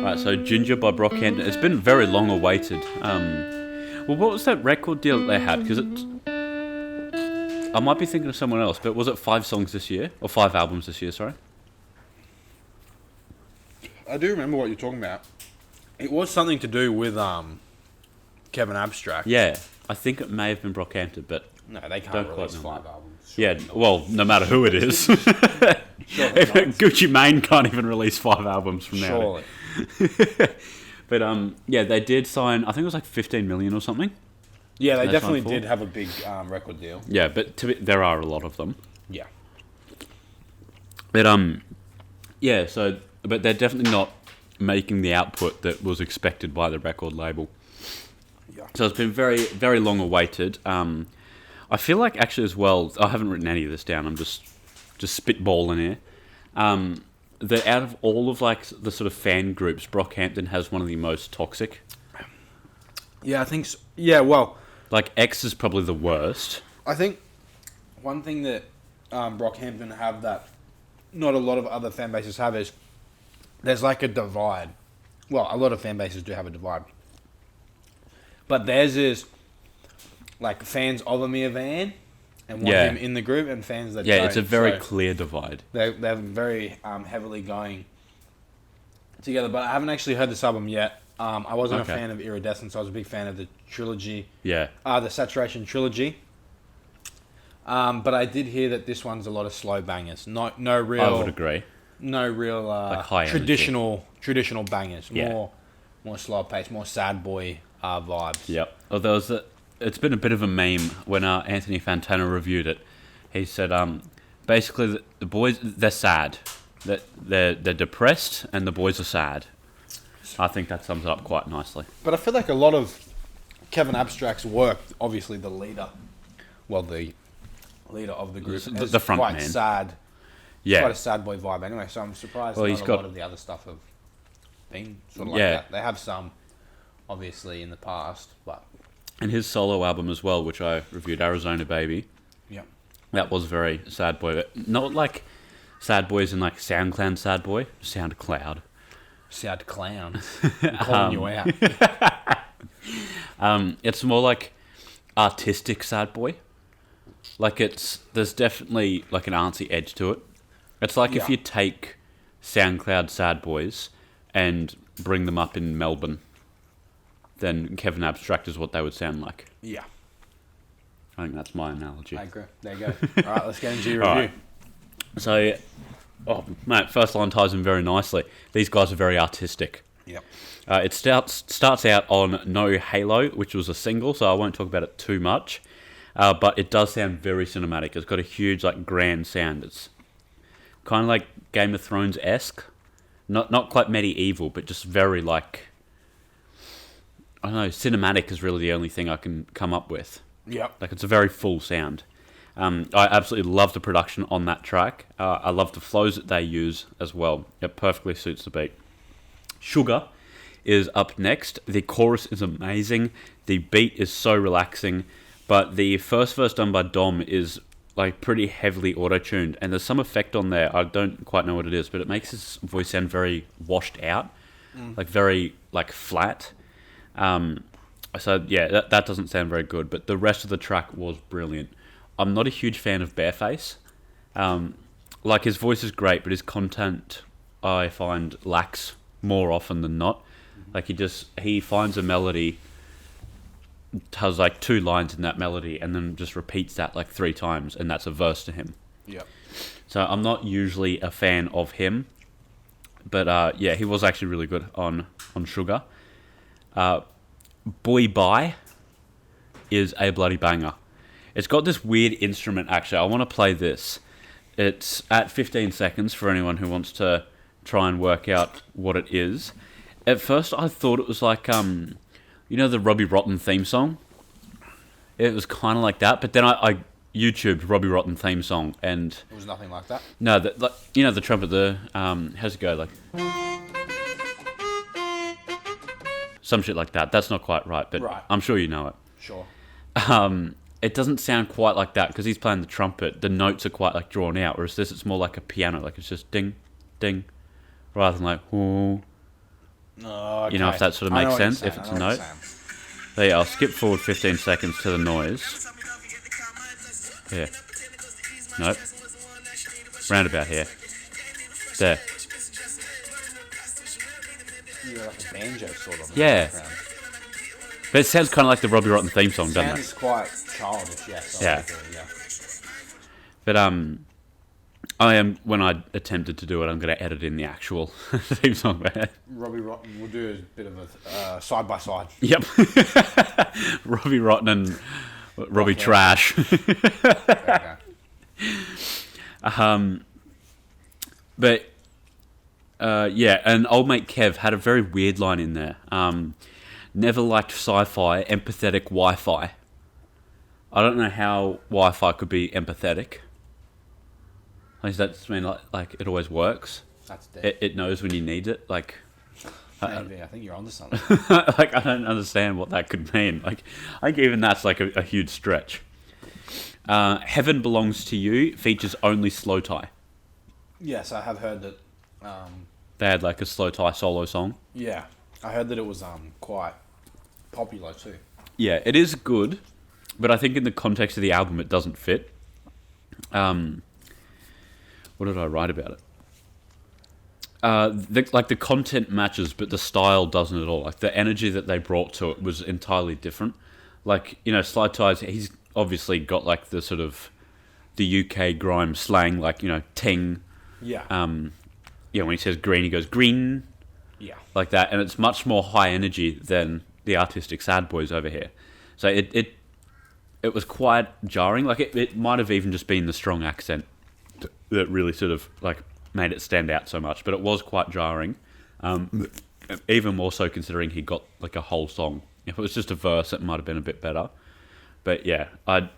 Right, so Ginger by Brockhampton. It's been very long awaited. Well, what was that record deal that they had? Because I might be thinking of someone else, but was it 5 songs this year? Or 5 albums this year, sorry? I do remember what you're talking about. It was something to do with Kevin Abstract. Yeah, I think it may have been Brockhampton, but No, they can't Don't release quote me on 5 albums. yeah, well, no matter who it is. Gucci Mane can't even release 5 albums from now. Surely. But yeah, they did sign, I think it was like 15 million or something. Yeah, they That's definitely my fault. did have a big record deal. Yeah, but there are a lot of them. Yeah. But yeah, so but they're definitely not making the output that was expected by the record label. Yeah. So it's been very, very long awaited. I feel like actually as well, I haven't written any of this down. I'm just spitballing here. That out of all of like the sort of fan groups, Brockhampton has one of the most toxic. Yeah, I think so. Yeah, well, Like X is probably the worst. I think one thing that Brockhampton have that not a lot of other fan bases have is there's like a divide. Well, a lot of fan bases do have a divide. But theirs is like fans of Amir Van and want Yeah. him in the group and fans that Yeah, don't. it's a very So clear divide. they're very heavily going together. But I haven't actually heard this album yet. I wasn't Okay. a fan of Iridescence. I was a big fan of the trilogy. Yeah. The Saturation trilogy. But I did hear that this one's a lot of slow bangers. No real. I would agree. No real high energy. traditional bangers. Yeah. More slow pace, more sad boy vibes. Yep. Although it's been a bit of a meme when Anthony Fantana reviewed it. He said, basically the boys, they're sad. They're depressed and the boys are sad. I think that sums it up quite nicely. But I feel like a lot of Kevin Abstract's work, obviously the leader of the group, The is front quite man. sad. Yeah. Quite a sad boy vibe anyway. So I'm surprised Well, not he's a got- lot of the other stuff have been sort of like Yeah. that. They have some, obviously, in the past, but And his solo album as well, which I reviewed, Arizona Baby, yeah. that was very sad boy. But not like sad boys in like SoundCloud sad boy. SoundCloud. Sad clown. I'm calling you out. It's more like artistic sad boy. Like there's definitely like an artsy edge to it. It's like if Yeah. you take SoundCloud sad boys and bring them up in Melbourne, then Kevin Abstract is what they would sound like. Yeah. I think that's my analogy. I agree. There you go. All right, let's get into your All review. right. So, oh mate, first line ties in very nicely. These guys are very artistic. Yep. It starts out on No Halo, which was a single, so I won't talk about it too much. But it does sound very cinematic. It's got a huge, like, grand sound. It's kind of like Game of Thrones-esque. Not quite medieval, but just very, like, I don't know, cinematic is really the only thing I can come up with. Yep. Like, it's a very full sound. I absolutely love the production on that track. I love the flows that they use as well. It perfectly suits the beat. Sugar is up next. The chorus is amazing. The beat is so relaxing. But the first verse done by Dom is like pretty heavily auto-tuned. And there's some effect on there. I don't quite know what it is, but it makes his voice sound very washed out. Like very like flat. So yeah, that doesn't sound very good. But the rest of the track was brilliant. I'm not a huge fan of Bareface. Like his voice is great, but his content I find lacks more often than not. Like he finds a melody, has like 2 lines in that melody, and then just repeats that like 3 times, and that's a verse to him. Yep. So I'm not usually a fan of him, but yeah, he was actually really good on Sugar. Boy Bye is a bloody banger. It's got this weird instrument, actually. I want to play this. It's at 15 seconds for anyone who wants to try and work out what it is. At first, I thought it was like, you know the Robbie Rotten theme song? It was kind of like that, but then I YouTubed Robbie Rotten theme song, and... It was nothing like that. No, like, you know the trumpet, how's it go? Like... Some shit like that. That's not quite right, but Right. I'm sure you know it. Sure. It doesn't sound quite like that because he's playing the trumpet. The notes are quite like drawn out, whereas this it's more like a piano, like it's just ding, ding, rather than like whoo, Oh, okay. You know, if that sort of I know makes what you're sense, saying, if it's I a know what note. you're saying. There, I'll skip forward 15 seconds to the noise. Yeah. Nope. Roundabout here. There. You got like a banjo sort of. Yeah. But it sounds kind of like the Robbie Rotten theme song, doesn't it? Sounds quite childish, yes. Yeah. Yeah. But I am, when I attempted to do it, I'm going to edit in the actual theme song. Robbie Rotten, we'll do a bit of a side by side. Yep. Robbie Rotten and Robbie Trash. Okay. But yeah, and old mate Kev had a very weird line in there. Never liked sci-fi, empathetic Wi-Fi. I don't know how Wi-Fi could be empathetic. Does that mean like it always works? That's dead. It knows when you need it. Like, Maybe, I think you're onto something. like I don't understand what that could mean. Like, I think even that's like a huge stretch. Heaven Belongs to You features only slow tie. Yes, I have heard that. They had like a slow tie solo song. Yeah, I heard that it was quite popular too. Yeah, it is good, but I think in the context of the album, it doesn't fit. What did I write about it? The content matches, but the style doesn't at all. Like, the energy that they brought to it was entirely different. Like, you know, Sly Ties, he's obviously got like the sort of the UK grime slang, like, you know, ting. Yeah. Yeah, when he says green, he goes green. Yeah. Like that, and it's much more high energy than the artistic Sad Boys over here. So it was quite jarring. Like, it might have even just been the strong accent that really sort of like made it stand out so much, but it was quite jarring. Even more so considering he got like a whole song. If it was just a verse, it might have been a bit better. But yeah, I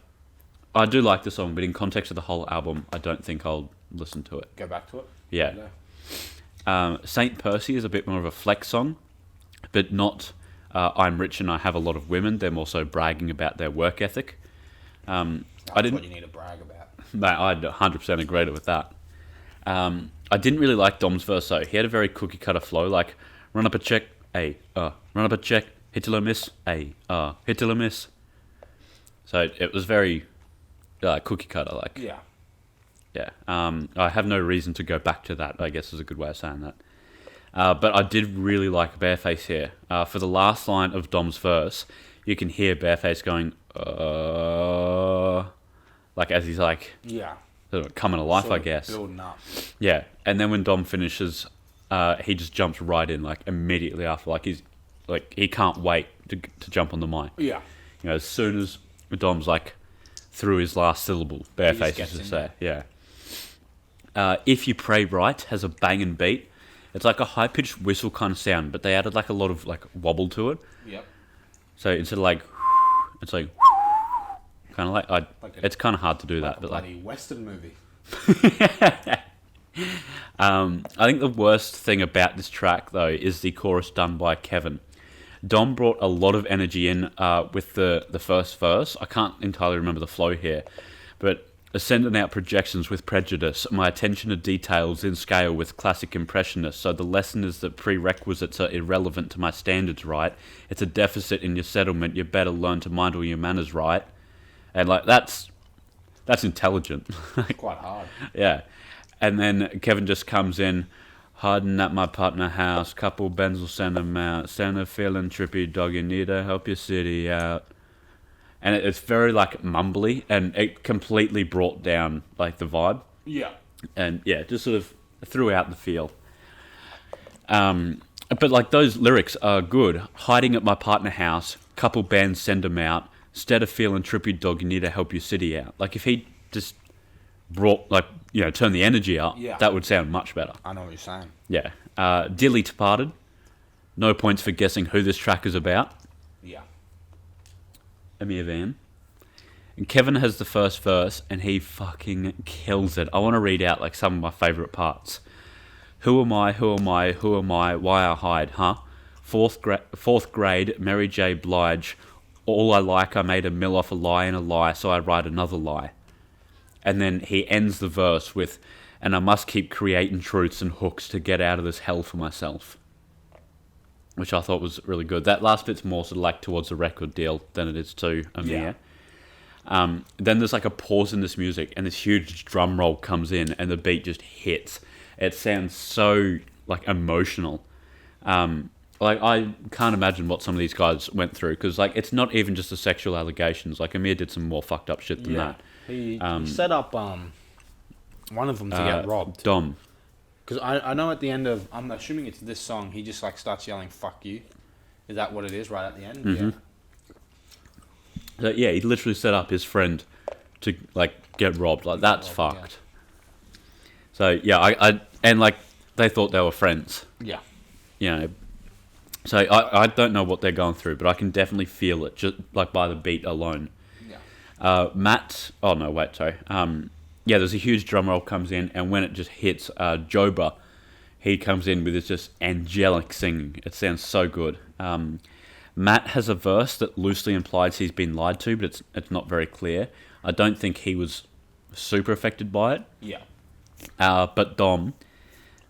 do like the song, but in context of the whole album, I don't think I'll listen to it. Go back to it. Yeah. Saint Percy is a bit more of a flex song, but not I'm rich and I have a lot of women. They're more so bragging about their work ethic. That's what you need to brag about. Mate, I'd 100% agree with that. I didn't really like Dom's verse though. He had a very cookie cutter flow, like run up a check, run up a check, hit till I miss, hit till I miss. So it was very cookie cutter, like. Yeah. Yeah. I have no reason to go back to that, I guess is a good way of saying that. But I did really like Bareface here. For the last line of Dom's verse, you can hear Bareface going, like as he's like, Yeah. sort of coming to life, Sort I of guess. building up. Yeah. And then when Dom finishes, he just jumps right in, like immediately after. Like he can't wait to jump on the mic. Yeah. You know, as soon as Dom's like through his last syllable, Bareface gets is just in there. Yeah. If You Pray Right has a banging beat. It's like a high-pitched whistle kind of sound, but they added like a lot of like wobble to it. Yep. So instead of like, it's like kind of like it's kind of hard to do that. A But bloody Western movie. I think the worst thing about this track though is the chorus done by Kevin. Dom brought a lot of energy in with the first verse. I can't entirely remember the flow here, but sending out projections with prejudice, my attention to details in scale with classic impressionists, so the lesson is that prerequisites are irrelevant to my standards, right? It's a deficit in your settlement, you better learn to mind all your manners, right? And like, that's intelligent. Quite hard. Yeah. And then Kevin just comes in, hiding at my partner house, couple Benz will send him out, Santa feeling trippy, dog, you need to help your city out. And it's very like mumbly, and it completely brought down like the vibe. Yeah. And yeah, just sort of threw out the feel. But like, those lyrics are good. Hiding at my partner house, couple bands send him out. Instead of feeling trippy, dog, you need to help your city out. Like, if he just brought, like, you know, turn the energy up, Yeah. that would sound much better. I know what you're saying. Yeah. Dearly Departed. No points for guessing who this track is about. Yeah. Amir Van. And Kevin has the first verse, and he fucking kills it. I want to read out like some of my favourite parts. Who am I? Who am I? Who am I? Why I hide? Huh? Fourth grade, Mary J. Blige. All I like, I made a mill off a lie and a lie, so I write another lie. And then he ends the verse with, and I must keep creating truths and hooks to get out of this hell for myself. which I thought was really good. That last bit's more sort of like towards the record deal than it is to Amir. Then there's like a pause in this music, and this huge drum roll comes in, and the beat just hits. It sounds so like emotional. Like I can't imagine what some of these guys went through, because like it's not even just the sexual allegations. Like Amir did some more fucked up shit than that. He set up one of them to get robbed. Dom. Because I know at the end of, I'm assuming it's this song, he just like starts yelling "fuck you." Is that what it is right at the end? Mm-hmm. So, yeah, he literally set up his friend to like get robbed. Like that's fucked. Yeah. So yeah, I and like they thought they were friends. Yeah. You know. So I don't know what they're going through, but I can definitely feel it just like by the beat alone. Yeah. Matt. Oh no, wait, sorry. Yeah, there's a huge drum roll comes in, and when it just hits Joba, he comes in with this just angelic singing. It sounds so good. Matt has a verse that loosely implies he's been lied to, but it's not very clear. I don't think he was super affected by it. Yeah. But Dom,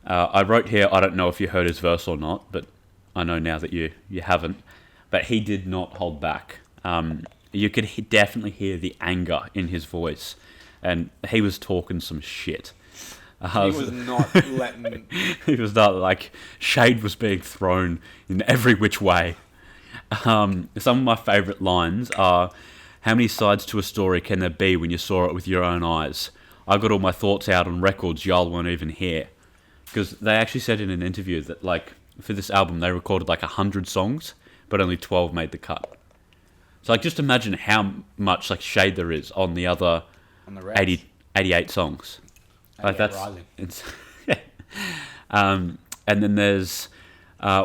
I wrote here, I don't know if you heard his verse or not, but I know now that you haven't. But he did not hold back. You could definitely hear the anger in his voice. And he was talking some shit. He was not letting... He was not, like, shade was being thrown in every which way. Some of my favourite lines are, how many sides to a story can there be when you saw it with your own eyes? I got all my thoughts out on records y'all weren't even here. Because they actually said in an interview that, like, for this album, they recorded, like, 100 songs, but only 12 made the cut. So, like, just imagine how much, like, shade there is on the other... On the 88 songs. Like that's it's and then there's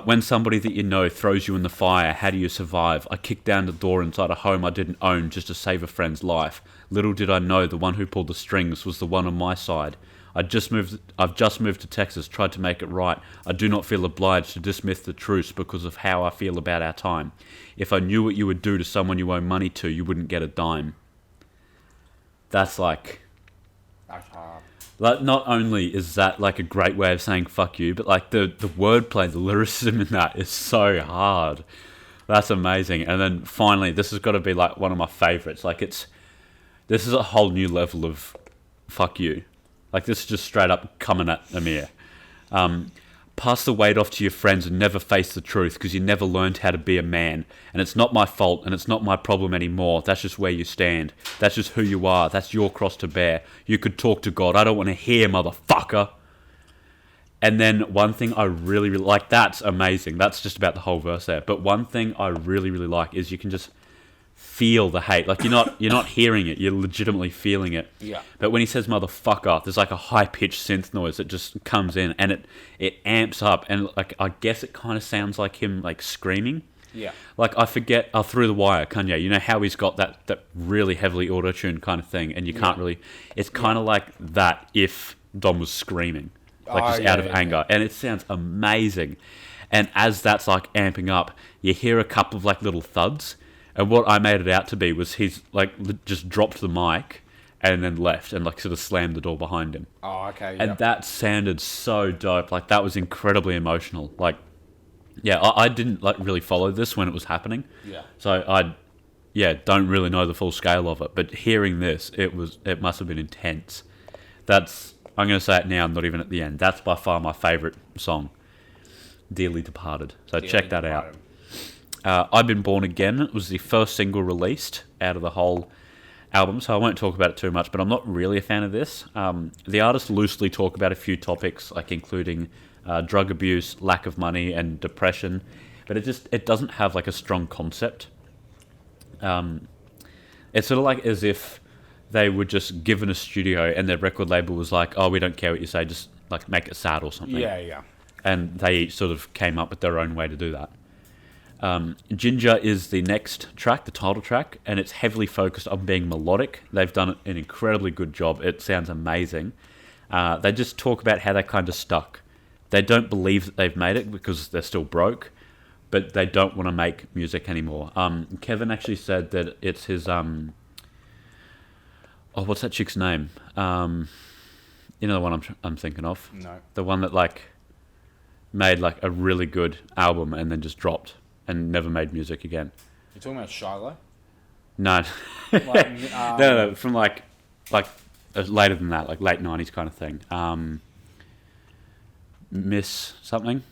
when somebody that you know throws you in the fire, how do you survive? I kicked down the door inside a home I didn't own just to save a friend's life. Little did I know the one who pulled the strings was the one on my side. I've just moved to Texas, tried to make it right. I do not feel obliged to dismiss the truce because of how I feel about our time. If I knew what you would do to someone you owe money to, you wouldn't get a dime. That's like... That's hard. Like, not only is that like a great way of saying fuck you, but like the wordplay, the lyricism in that is so hard. That's amazing. And then finally, this has got to be like one of my favourites. Like this is a whole new level of fuck you. Like this is just straight up coming at Amir. Pass the weight off to your friends and never face the truth because you never learned how to be a man. And it's not my fault and it's not my problem anymore. That's just where you stand. That's just who you are. That's your cross to bear. You could talk to God. I don't want to hear, motherfucker. And then one thing I really, really like, that's amazing. That's just about the whole verse there. But one thing I really, really like is you can just feel the hate. Like you're not hearing it, you're legitimately feeling it. Yeah. But when he says motherfucker, there's like a high pitched synth noise that just comes in and it amps up, and like I guess it kind of sounds like him like screaming. Yeah. Like I forget Through the Wire, Kanye, you know how he's got that really heavily auto-tuned kind of thing, and you can't really, it's kind of like that if Dom was screaming, like just out of anger. And it sounds amazing. And as that's like amping up, you hear a couple of like little thuds. And what I made it out to be was he's like just dropped the mic and then left and like sort of slammed the door behind him. Oh, okay. And that sounded so dope. Like that was incredibly emotional. Like, yeah, I didn't like really follow this when it was happening. Yeah. So I don't really know the full scale of it. But hearing this, it must have been intense. I'm going to say it now, not even at the end. That's by far my favourite song, Dearly Departed. So check that out. I've Been Born Again. It was the first single released out of the whole album, so I won't talk about it too much, but I'm not really a fan of this. The artists loosely talk about a few topics, like including drug abuse, lack of money, and depression, but it doesn't have like a strong concept. It's sort of like as if they were just given a studio and their record label was like, oh, we don't care what you say, just like make it sad or something. Yeah. And they each sort of came up with their own way to do that. Ginger is the next track, the title track, and it's heavily focused on being melodic. They've done an incredibly good job. It sounds amazing. They just talk about how they're kind of stuck. They don't believe that they've made it because they're still broke, but they don't want to make music anymore. Kevin actually said that it's his... what's that chick's name? You know the one I'm thinking of? No. The one that like... made like a really good album and then just dropped and never made music again. You're talking about Shiloh? No, Like, no, from like later than that, like late 90s kind of thing. Miss something.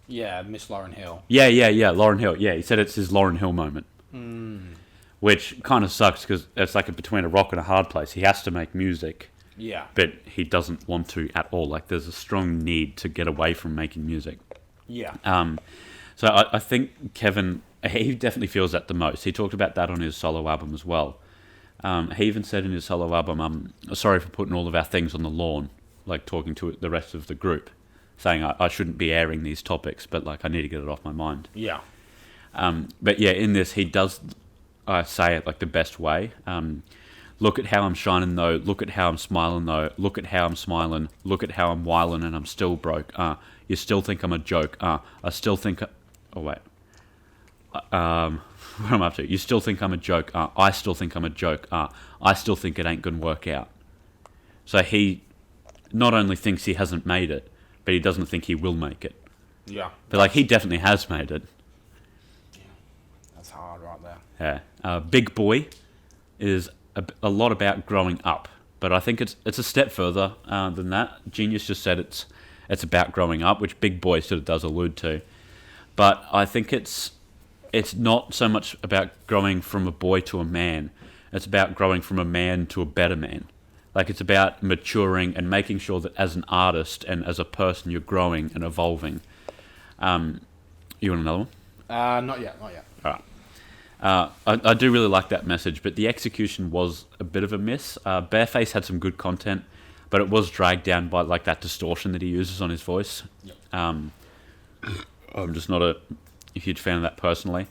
Yeah, Miss Lauryn Hill. Yeah, Lauryn Hill. Yeah, he said it's his Lauryn Hill moment. Mm. Which kind of sucks because it's like between a rock and a hard place. He has to make music, Yeah. but he doesn't want to at all. Like, there's a strong need to get away from making music. Yeah. So I think Kevin, he definitely feels that the most. He talked about that on his solo album as well. He even said in his solo album, sorry for putting all of our things on the lawn, like talking to the rest of the group, saying I shouldn't be airing these topics, but like I need to get it off my mind. Yeah. But yeah, in this, he does say it like the best way. Look at how I'm shining though. Look at how I'm smiling though. Look at how I'm smiling. Look at how I'm whiling and I'm still broke. You still think I'm a joke. I still think... Oh, wait. What am I up to? You still think I'm a joke. I still think I'm a joke. I still think it ain't gonna work out. So he not only thinks he hasn't made it, but he doesn't think he will make it. Yeah. But like, he definitely has made it. Yeah. That's hard right there. Yeah. Big Boy is a lot about growing up, but I think it's a step further than that. Genius just said it's about growing up, which Big Boy sort of does allude to. But I think it's not so much about growing from a boy to a man. It's about growing from a man to a better man. Like, it's about maturing and making sure that as an artist and as a person, you're growing and evolving. You want another one? Not yet. All right. I do really like that message, but the execution was a bit of a miss. Bareface had some good content, but it was dragged down by like that distortion that he uses on his voice. Yep. I'm just not a huge fan of that personally.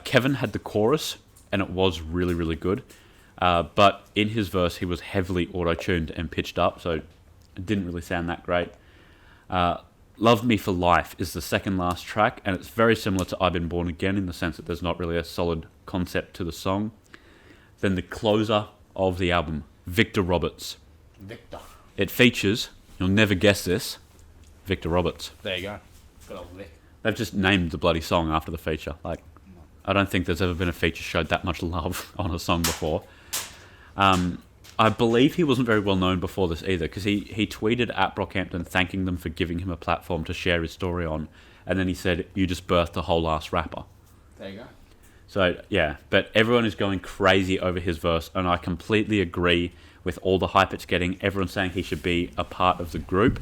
Kevin had the chorus, and it was really, really good. But in his verse, he was heavily auto-tuned and pitched up, so it didn't really sound that great. Love Me for Life is the second last track, and it's very similar to I've Been Born Again in the sense that there's not really a solid concept to the song. Then the closer of the album, Victor Roberts. Victor. It features, you'll never guess this, Victor Roberts. There you go. Good old Vic. They've just named the bloody song after the feature. Like, I don't think there's ever been a feature showed that much love on a song before. I believe he wasn't very well known before this either, because he tweeted at Brockhampton thanking them for giving him a platform to share his story on, and then he said, "You just birthed a whole ass rapper." There you go. So, yeah, but everyone is going crazy over his verse, and I completely agree with all the hype it's getting. Everyone's saying he should be a part of the group,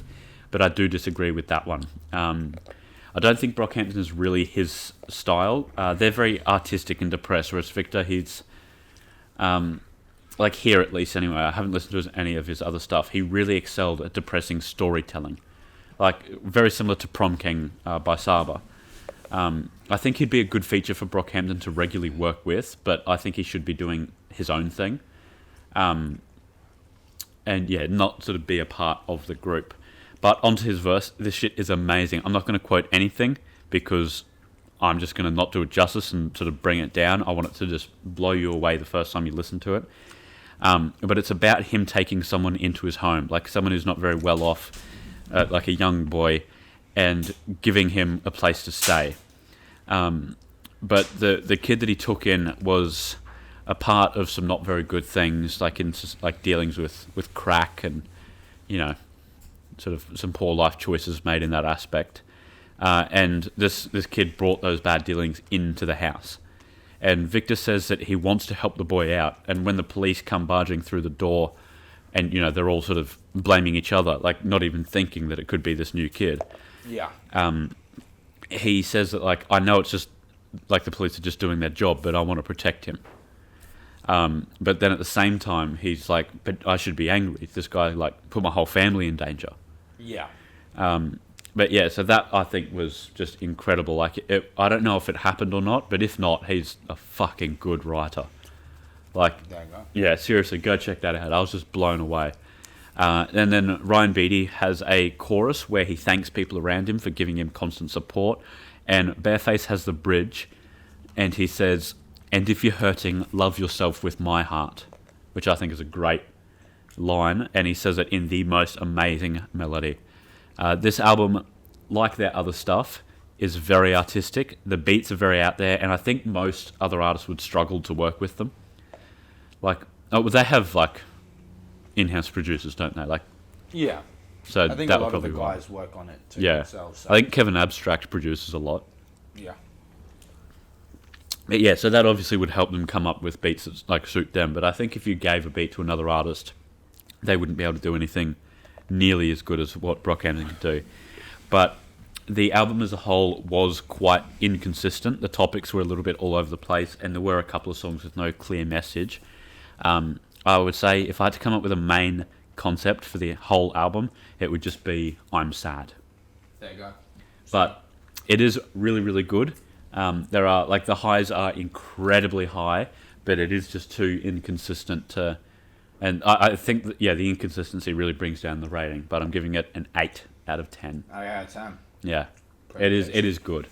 but I do disagree with that one. I don't think Brockhampton is really his style. They're very artistic and depressed, whereas Victor, he's... like here at least anyway, I haven't listened to any of his other stuff. He really excelled at depressing storytelling. Like, very similar to Prom King by Saba. I think he'd be a good feature for Brockhampton to regularly work with, but I think he should be doing his own thing. And yeah, not sort of be a part of the group. But onto his verse, this shit is amazing. I'm not going to quote anything because I'm just going to not do it justice and sort of bring it down. I want it to just blow you away the first time you listen to it. But it's about him taking someone into his home, like someone who's not very well off, like a young boy, and giving him a place to stay. But the kid that he took in was a part of some not very good things, like in like dealings with crack and, you know, sort of some poor life choices made in that aspect. And this kid brought those bad dealings into the house. And Victor says that he wants to help the boy out. And when the police come barging through the door, and you know they're all sort of blaming each other, like not even thinking that it could be this new kid. Yeah. He says that, like, I know it's just like the police are just doing their job, but I want to protect him. But then at the same time, he's like, but I should be angry. This guy like put my whole family in danger. Yeah. But yeah, so that I think was just incredible. Like, I don't know if it happened or not, but if not, he's a fucking good writer. Like, There you go. yeah, seriously, go check that out. I was just blown away. And then Ryan Beatty has a chorus where he thanks people around him for giving him constant support. And Bareface has the bridge, and he says, "And if you're hurting, love yourself with my heart," which I think is a great line. And he says it in the most amazing melody. This album like their other stuff, is very artistic. The beats are very out there, and I think most other artists would struggle to work with them. Like, they have like in-house producers, don't they? Like, Yeah. so I think that a would lot of the probably work. guys work on it too Yeah, themselves. So. I think Kevin Abstract produces a lot. Yeah. But yeah, so that obviously would help them come up with beats that like suit them. But I think if you gave a beat to another artist, they wouldn't be able to do anything nearly as good as what Brockhampton could do. But the album as a whole was quite inconsistent. The topics were a little bit all over the place, and there were a couple of songs with no clear message. I would say if I had to come up with a main concept for the whole album, it would just be I'm sad. There you go. But it is really, really good. There are like the highs are incredibly high, but it is just too inconsistent to. And I think that, yeah, the inconsistency really brings down the rating. But I'm giving it an 8 out of 10. Oh yeah, Sam. Yeah, Pretty it is. decent. It is good.